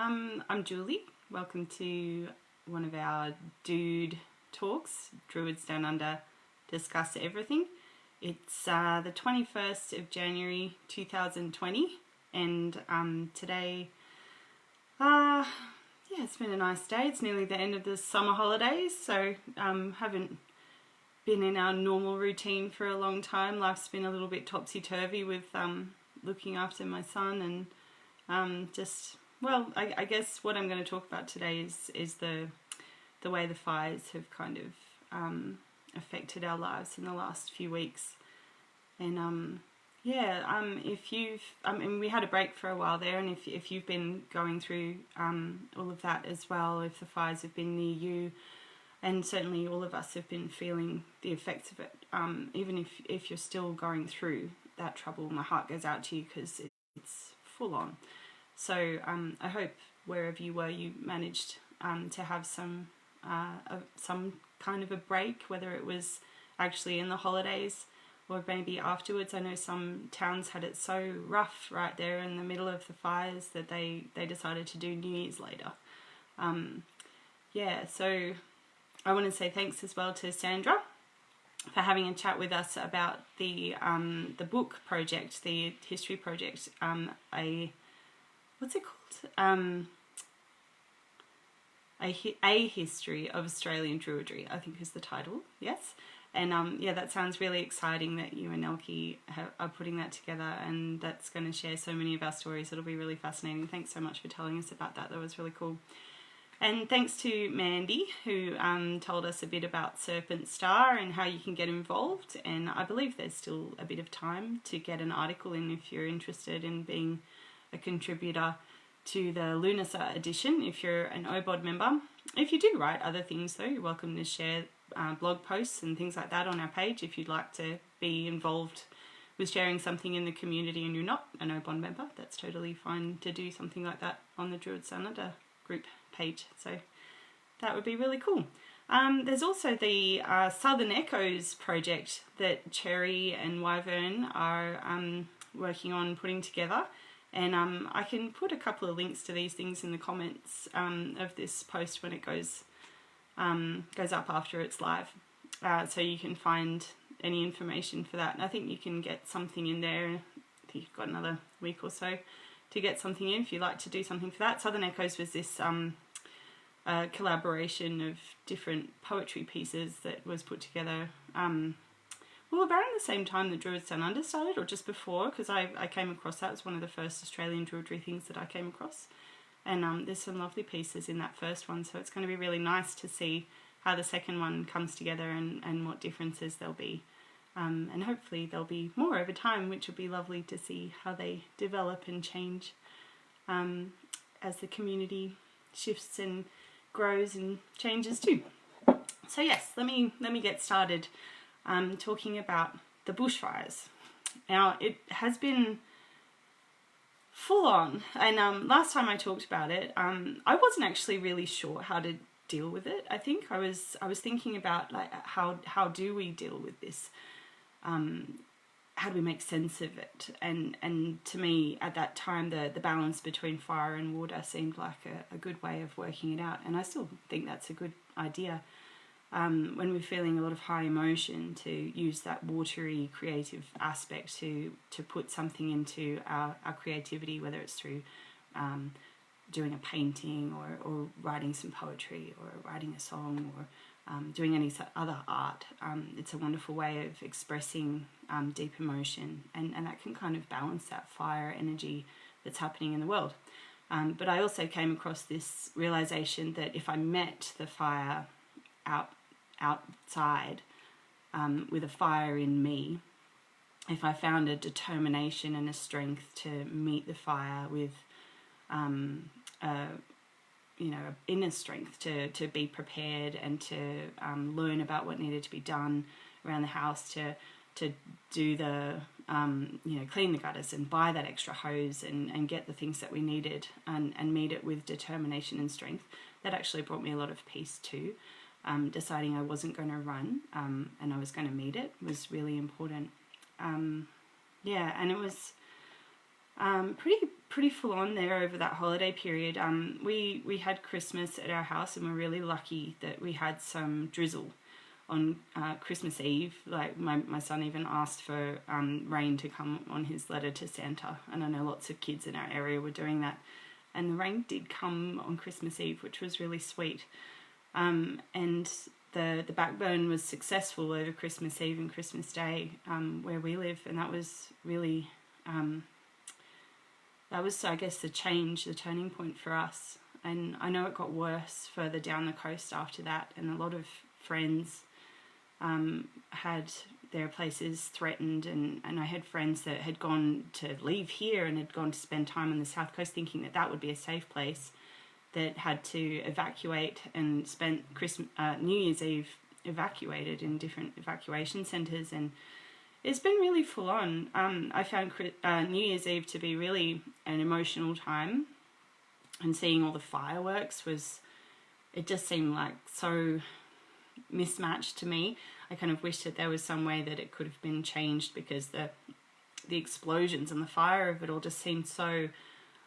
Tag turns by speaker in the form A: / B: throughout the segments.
A: I'm Julie. Welcome to one of our DDUDE talks, Druids Down Under Discuss Everything. It's the 21st of January 2020 and today, it's been a nice day. It's nearly the end of the summer holidays, so haven't been in our normal routine for a long time. Life's been a little bit topsy-turvy with looking after my son and I guess what I'm going to talk about today is the way the fires have kind of affected our lives in the last few weeks. And if you've, we had a break for a while there, and if you've been going through all of that as well, if the fires have been near you, and certainly all of us have been feeling the effects of it, even if you're still going through that trouble, my heart goes out to you because it's full on. So I hope wherever you were, you managed to have some kind of a break, whether it was actually in the holidays or maybe afterwards. I know some towns had it so rough right there in the middle of the fires that they decided to do New Year's later. So I want to say thanks as well to Sandra for having a chat with us about the book project, the history project. What's it called? A History of Australian Druidry, I think is the title, yes. And that sounds really exciting that you and Elke are putting that together, and that's going to share so many of our stories. It'll be really fascinating. Thanks so much for telling us about that. That was really cool. And thanks to Mandy, who told us a bit about Serpent Star and how you can get involved. And I believe there's still a bit of time to get an article in if you're interested in being a contributor to the Lunasa edition, if you're an OBOD member. If you do write other things though, you're welcome to share blog posts and things like that on our page if you'd like to be involved with sharing something in the community and you're not an OBOD member. That's totally fine to do something like that on the Druids Down Under group page, so that would be really cool. There's also the Southern Echoes project that Cherry and Wyvern are working on putting together. And I can put a couple of links to these things in the comments of this post when it goes up after it's live, so you can find any information for that. And I think you can get something in there. I think you've got another week or so to get something in if you'd like to do something for that. Southern Echoes was this collaboration of different poetry pieces that was put together around the same time the Druids Down Under started, or just before, because I came across that. It was one of the first Australian Druidry things that I came across. And there's some lovely pieces in that first one, so it's going to be really nice to see how the second one comes together and what differences there'll be. And hopefully there'll be more over time, which will be lovely to see how they develop and change as the community shifts and grows and changes too. So yes, let me get started talking about the bushfires. Now, it has been full on, and last time I talked about it, I wasn't actually really sure how to deal with it. I think I was thinking about like how do we deal with this? How do we make sense of it? And to me at that time the balance between fire and water seemed like a good way of working it out, and I still think that's a good idea. When we're feeling a lot of high emotion, to use that watery creative aspect to put something into our creativity, whether it's through doing a painting or writing some poetry or writing a song or doing any other art. It's a wonderful way of expressing deep emotion, and that can kind of balance that fire energy that's happening in the world. But I also came across this realization that if I met the fire outside with a fire in me, if I found a determination and a strength to meet the fire with inner strength to be prepared and to learn about what needed to be done around the house, to do the clean the gutters and buy that extra hose and get the things that we needed and meet it with determination and strength, that actually brought me a lot of peace too. Deciding I wasn't going to run and I was going to meet it was really important. And it was Pretty full on there over that holiday period. We had Christmas at our house, and we're really lucky that we had some drizzle on Christmas Eve. Like my son even asked for rain to come on his letter to Santa, and I know lots of kids in our area were doing that. And the rain did come on Christmas Eve, which was really sweet. And the backburn was successful over Christmas Eve and Christmas Day where we live, and that was really that was, I guess, the turning point for us. And I know it got worse further down the coast after that, and a lot of friends had their places threatened, and I had friends that had gone to leave here and had gone to spend time on the south coast thinking that that would be a safe place, that had to evacuate and spent New Year's Eve evacuated in different evacuation centres, and it's been really full on. I found New Year's Eve to be really an emotional time, and seeing all the fireworks it just seemed like so mismatched to me. I kind of wish that there was some way that it could have been changed, because the explosions and the fire of it all just seemed so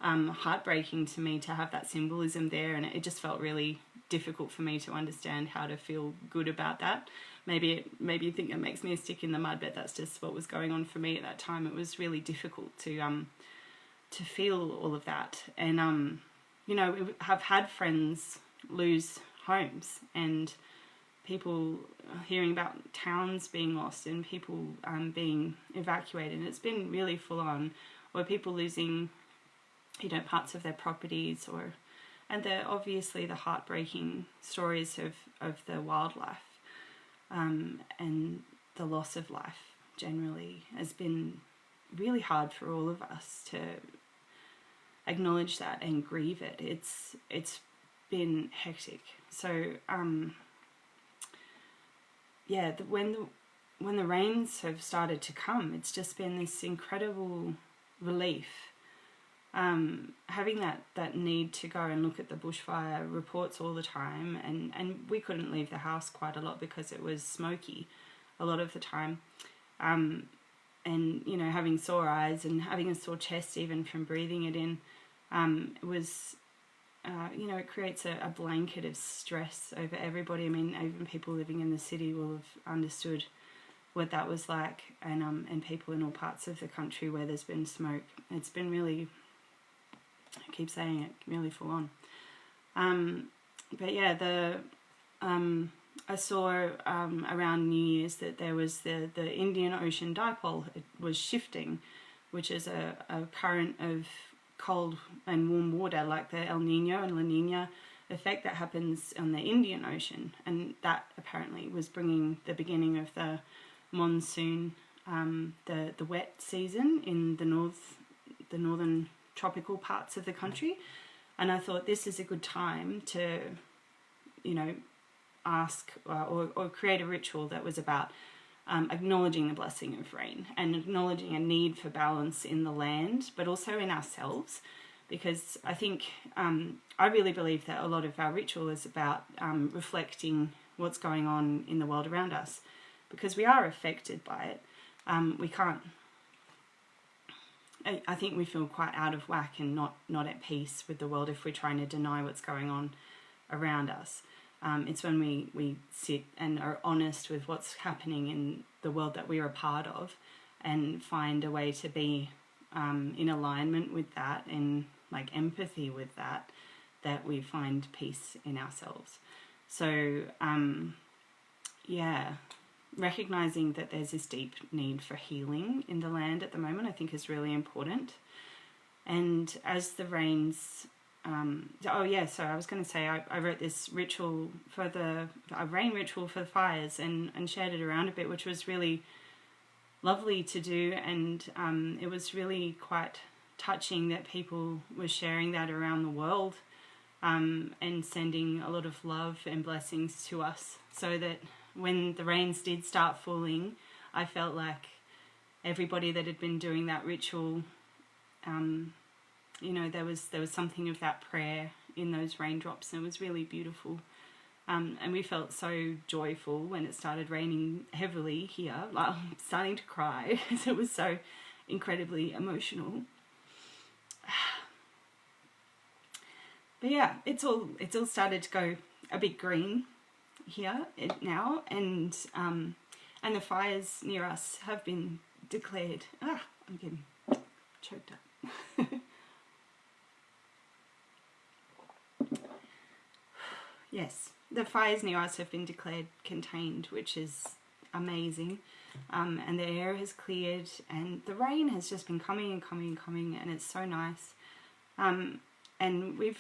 A: heartbreaking to me to have that symbolism there, and it just felt really difficult for me to understand how to feel good about that. Maybe you think it makes me a stick in the mud, but that's just what was going on for me at that time. It was really difficult to feel all of that, and we have had friends lose homes, and people hearing about towns being lost and people being evacuated, and it's been really full on, or people losing parts of their properties, and obviously the heartbreaking stories of the wildlife, and the loss of life generally has been really hard for all of us to acknowledge that and grieve it. It's been hectic. So when the rains have started to come, it's just been this incredible relief. Having that need to go and look at the bushfire reports all the time, and we couldn't leave the house quite a lot because it was smoky a lot of the time, and having sore eyes and having a sore chest even from breathing it in, it was it creates a blanket of stress over everybody. I mean, even people living in the city will have understood what that was like, and people in all parts of the country where there's been smoke. It's been really, I keep saying it, really full on. But yeah, I saw around New Year's that there was the Indian Ocean dipole. It was shifting, which is a current of cold and warm water, like the El Nino and La Nina effect that happens on the Indian Ocean, and that apparently was bringing the beginning of the monsoon, the wet season in the northern tropical parts of the country. And I thought this is a good time to ask or create a ritual that was about acknowledging the blessing of rain and acknowledging a need for balance in the land, but also in ourselves, because I think I really believe that a lot of our ritual is about reflecting what's going on in the world around us, because we are affected by it. We can't. I think we feel quite out of whack and not at peace with the world if we're trying to deny what's going on around us. It's when we sit and are honest with what's happening in the world that we are a part of, and find a way to be in alignment with that and like empathy with that we find peace in ourselves. So recognizing that there's this deep need for healing in the land at the moment, I think is really important. And as the rains... so I was going to say I wrote this ritual for a rain ritual for the fires and shared it around a bit, which was really lovely to do, and it was really quite touching that people were sharing that around the world, and sending a lot of love and blessings to us, so that when the rains did start falling, I felt like everybody that had been doing that ritual, there was something of that prayer in those raindrops, and it was really beautiful. And we felt so joyful when it started raining heavily here, like starting to cry because it was so incredibly emotional. But yeah, it's all started to go a bit green here now, and the fires near us have been declared. I'm getting choked up. Yes, the fires near us have been declared contained, which is amazing. And the air has cleared, and the rain has just been coming and coming and coming, and it's so nice. And we've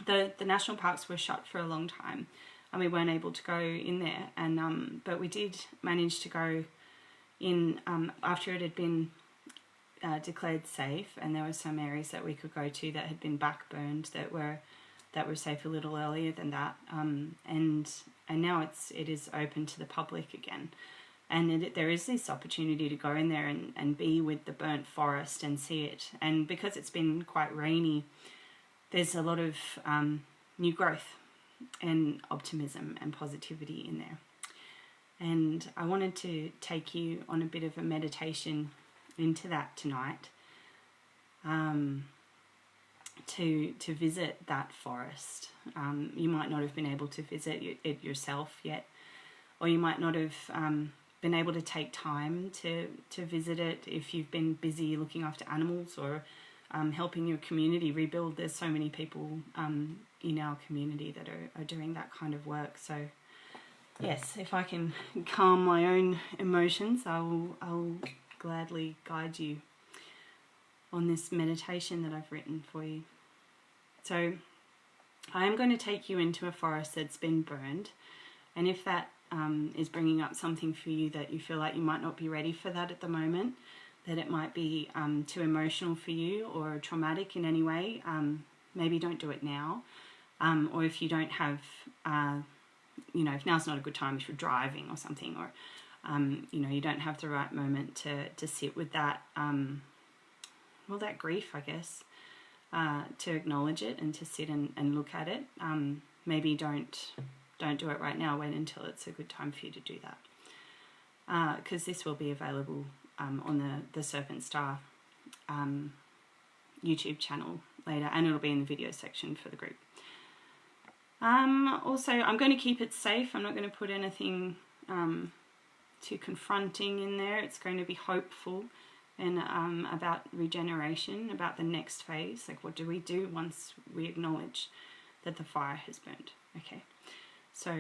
A: the national parks were shut for a long time, and we weren't able to go in there. And but we did manage to go in after it had been declared safe, and there were some areas that we could go to that had been backburned that were safe a little earlier than that. And now it is open to the public again. And there is this opportunity to go in there and be with the burnt forest and see it. And because it's been quite rainy, there's a lot of new growth and optimism and positivity in there. And I wanted to take you on a bit of a meditation into that tonight, to visit that forest. You might not have been able to visit it yourself yet, or you might not have been able to take time to visit it if you've been busy looking after animals or helping your community rebuild. There's so many people in our community that are doing that kind of work. So yes, if I can calm my own emotions, I'll gladly guide you on this meditation that I've written for you. So I am going to take you into a forest that's been burned, and if that is bringing up something for you that you feel like you might not be ready for that at the moment, that it might be too emotional for you or traumatic in any way, maybe don't do it now. Or if you don't have, if now's not a good time, if you're driving or something, or you don't have the right moment to sit with that, that grief, I guess, to acknowledge it and to sit and look at it. Maybe don't do it right now. Wait until it's a good time for you to do that, because this will be available on the Serpent Star YouTube channel later, and it'll be in the video section for the group. Also, I'm going to keep it safe. I'm not going to put anything too confronting in there. It's going to be hopeful and about regeneration, about the next phase. Like, what do we do once we acknowledge that the fire has burned? Okay, so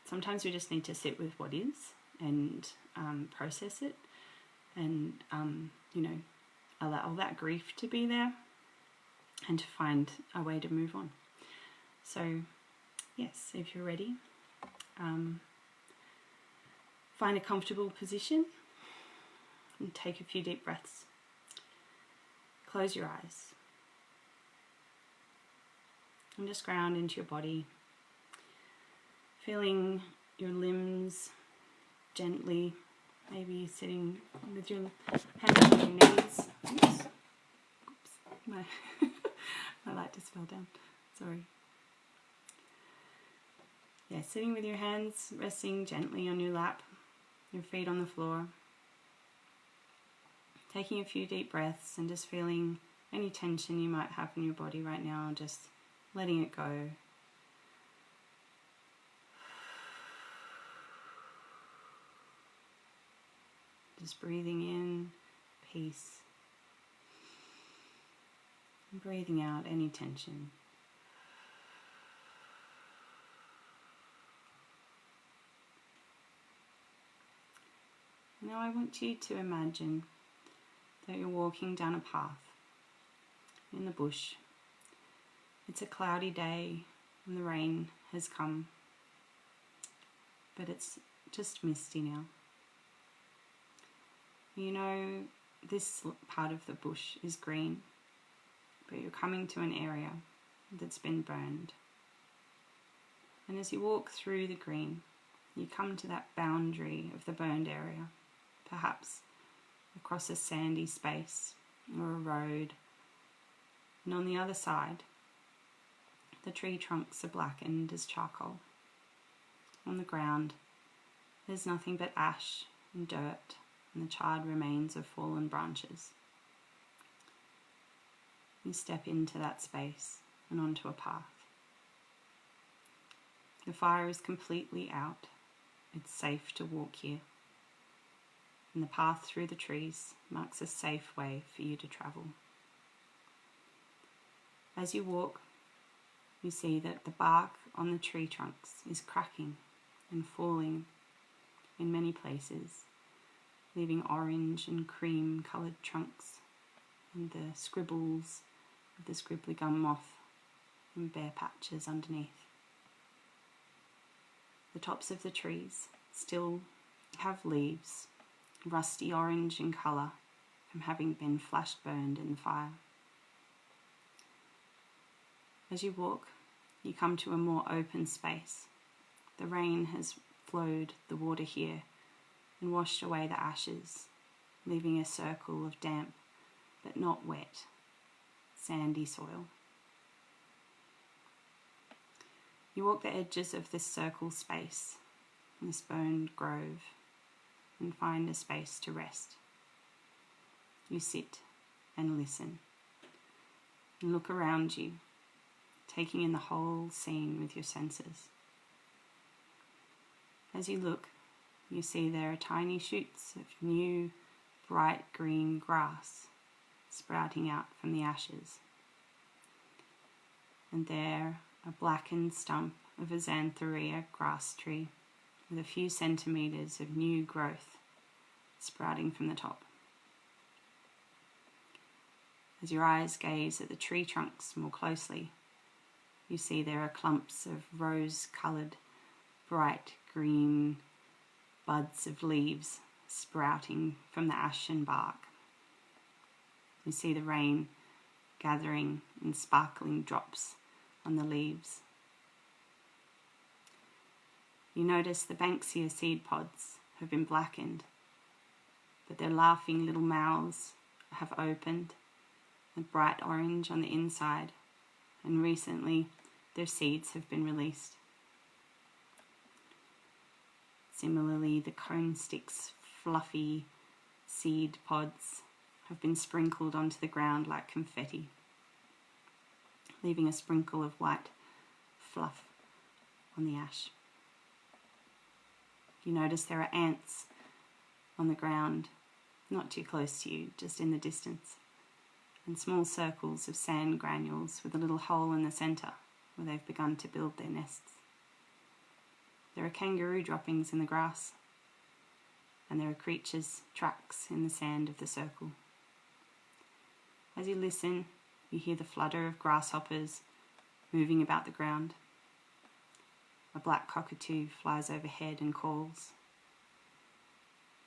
A: sometimes we just need to sit with what is and process it, and allow that grief to be there, and to find a way to move on. So yes, if you're ready, find a comfortable position and take a few deep breaths. Close your eyes and just ground into your body, feeling your limbs gently, maybe sitting with your hands on your knees. Oops. My light just fell down. Sorry. Yeah, sitting with your hands resting gently on your lap, your feet on the floor. Taking a few deep breaths and just feeling any tension you might have in your body right now, just letting it go. Just breathing in peace. And breathing out any tension. Now I want you to imagine that you're walking down a path in the bush. It's a cloudy day and the rain has come, but it's just misty now. You know, this part of the bush is green, but you're coming to an area that's been burned. And as you walk through the green, you come to that boundary of the burned area, perhaps across a sandy space or a road. And on the other side, the tree trunks are blackened as charcoal. On the ground, there's nothing but ash and dirt and the charred remains of fallen branches. you step into that space and onto a path. The fire is completely out. It's safe to walk here. And the path through the trees marks a safe way for you to travel. As you walk, you see that the bark on the tree trunks is cracking and falling in many places, leaving orange and cream coloured trunks and the scribbles of the scribbly gum moth and bare patches underneath. The tops of the trees still have leaves, rusty orange in colour from having been flash burned in the fire. As you walk, you come to a more open space. The rain has flowed the water here and washed away the ashes, leaving a circle of damp but not wet, sandy soil. You walk the edges of this circle space, this burned grove, and find a space to rest. You sit and listen, and look around you, taking in the whole scene with your senses. As you look, you see there are tiny shoots of new, bright green grass sprouting out from the ashes. And there, a blackened stump of a xanthorrhea grass tree with a few centimetres of new growth sprouting from the top. As your eyes gaze at the tree trunks more closely, you see there are clumps of rose-coloured, bright green buds of leaves sprouting from the ashen bark. You see the rain gathering in sparkling drops on the leaves. You notice the banksia seed pods have been blackened, but their laughing little mouths have opened, with bright orange on the inside, and recently their seeds have been released. Similarly, the cone sticks' fluffy seed pods have been sprinkled onto the ground like confetti, leaving a sprinkle of white fluff on the ash. You notice there are ants on the ground, not too close to you, just in the distance, and small circles of sand granules with a little hole in the centre where they've begun to build their nests. There are kangaroo droppings in the grass, and there are creatures' tracks in the sand of the circle. As you listen, you hear the flutter of grasshoppers moving about the ground. A black cockatoo flies overhead and calls.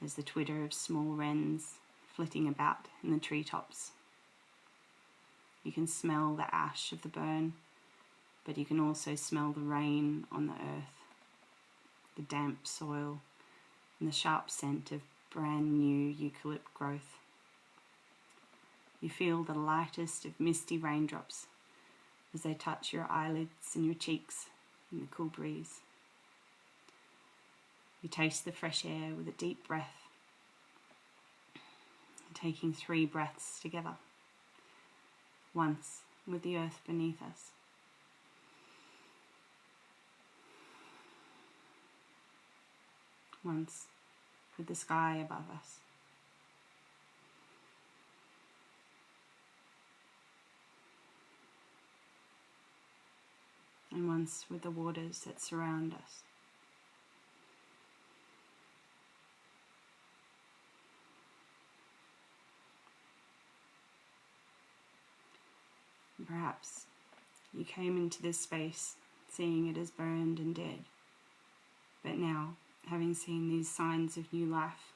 A: There's the twitter of small wrens flitting about in the treetops. You can smell the ash of the burn, but you can also smell the rain on the earth, the damp soil, and the sharp scent of brand new eucalypt growth. You feel the lightest of misty raindrops as they touch your eyelids and your cheeks in the cool breeze. You taste the fresh air with a deep breath, taking 3 breaths together, once with the earth beneath us, once with the sky above us, and once with the waters that surround us. Perhaps you came into this space seeing it as burned and dead, but now, having seen these signs of new life,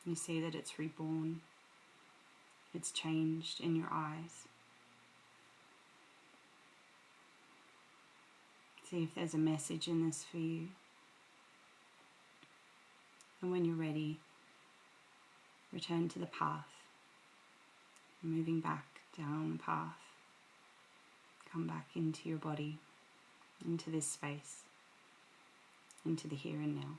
A: you see that it's reborn. It's changed in your eyes. See if there's a message in this for you. And when you're ready, return to the path. Moving back down the path. Come back into your body, into this space, into the here and now.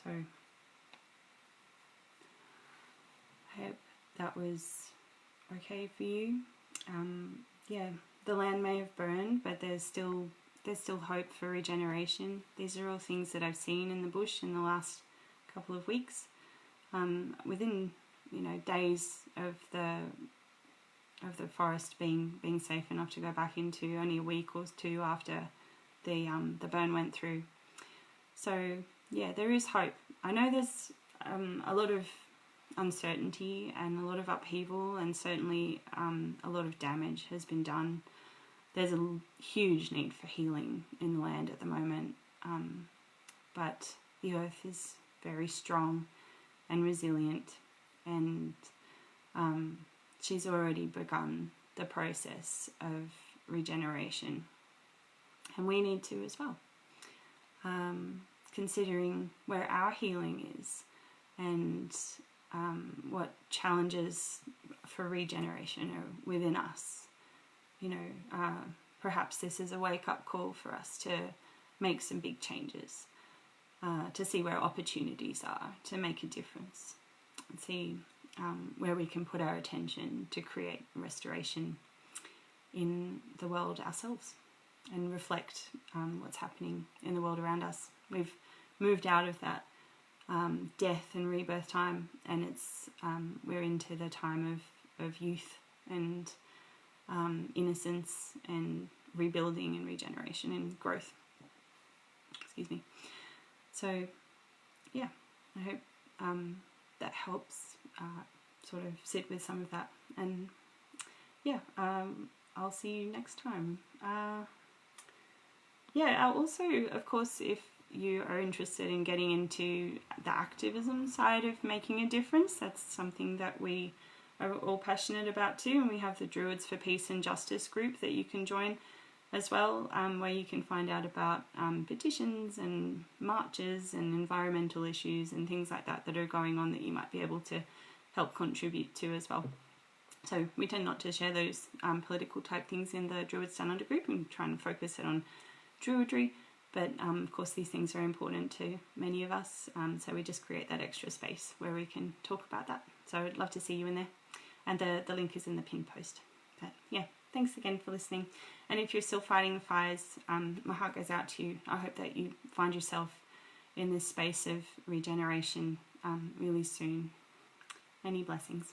A: So I hope that was okay for you. Yeah, the land may have burned, but there's still hope for regeneration. These are all things that I've seen in the bush in the last couple of weeks. Within days of the forest being safe enough to go back into, only a week or two after the burn went through. So yeah, there is hope. I know there's a lot of uncertainty and a lot of upheaval, and certainly a lot of damage has been done. There's a huge need for healing in the land at the moment, but the earth is very strong and resilient, and she's already begun the process of regeneration, and we need to as well, considering where our healing is and what challenges for regeneration are within us. Perhaps this is a wake-up call for us to make some big changes, to see where opportunities are to make a difference, and see where we can put our attention to create restoration in the world ourselves and reflect what's happening in the world around us. We've moved out of that death and rebirth time, and we're into the time of youth and innocence and rebuilding and regeneration and growth. Excuse me. So yeah, I hope that helps sort of sit with some of that, and yeah, I'll see you next time. I'll also, of course, if you are interested in getting into the activism side of making a difference, that's something that we are all passionate about too, and we have the Druids for Peace and Justice group that you can join as well, where you can find out about petitions and marches and environmental issues and things like that that are going on that you might be able to help contribute to as well. So we tend not to share those political type things in the Druids Down Under group and try and focus it on Druidry, but of course these things are important to many of us, so we just create that extra space where we can talk about that. So I'd love to see you in there, and the link is in the pinned post. But yeah, thanks again for listening, and if you're still fighting the fires, my heart goes out to you. I hope that you find yourself in this space of regeneration really soon. Many blessings.